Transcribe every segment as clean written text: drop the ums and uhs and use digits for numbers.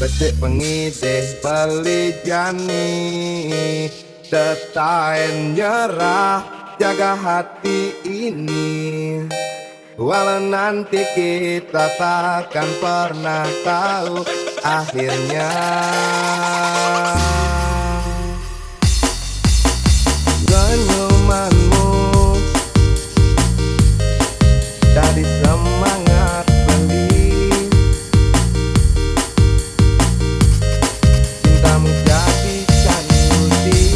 Becik pengitih pelijani, tetain nyerah, jaga hati ini. Walau nanti kita takkan pernah tahu akhirnya. Senyumanmu dari semangat beli, cintamu jadikan budi,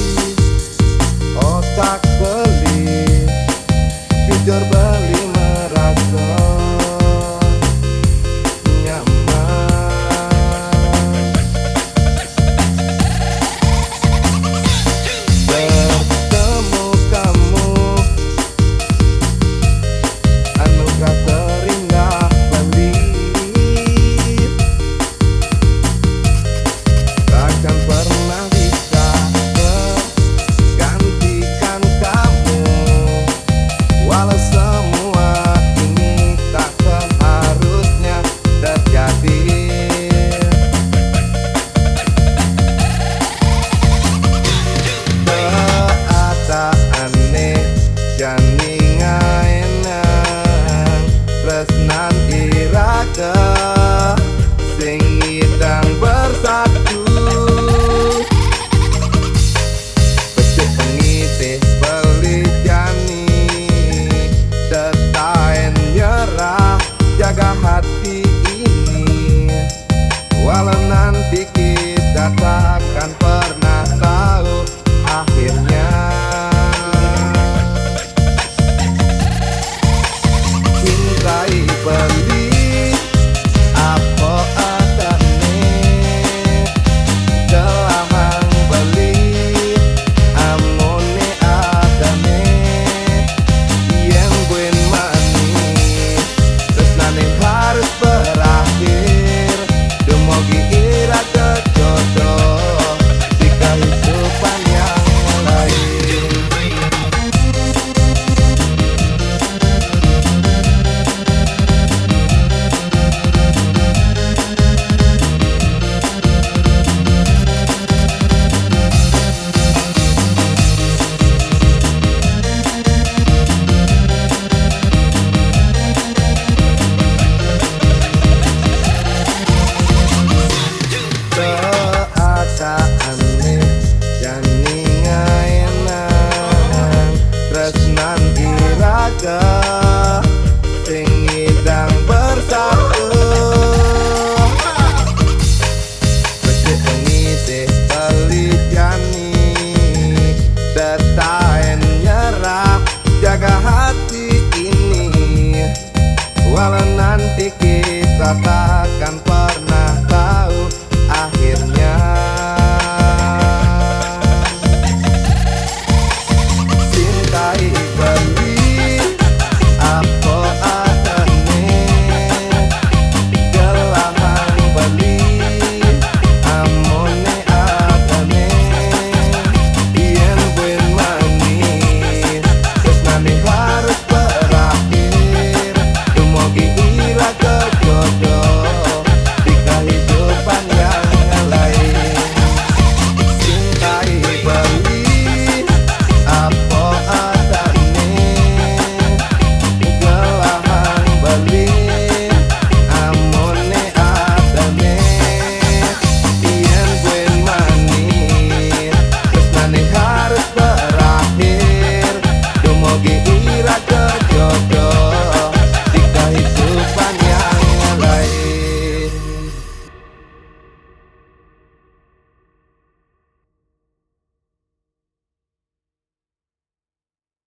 otak beli, jujur beli merasa nyaman. Bertemu kamu anugerah terindah beli, takkan pernah bisa tergantikan kamu. Walau semua ini tak seharusnya terjadi. Keadaannya janingan enak, tresnan iraga sing idang bersatu. Becik pengitih pelijani, tetain nyerah, jaga hati ini. Walau nanti kita takkan pernah tahu akhirnya. Cintai beli apa adane, gelahang beli amone adane. Yang buen manis tresnane harus berakhir, demogi ira jodoh di kehidupan yang lain. Keadaannya janingan enak, tresnan iraga sing idang bersatu. Becik pengitih pelijani, tetain nyerah, jaga hati ini. Walau nanti kita takkan pernah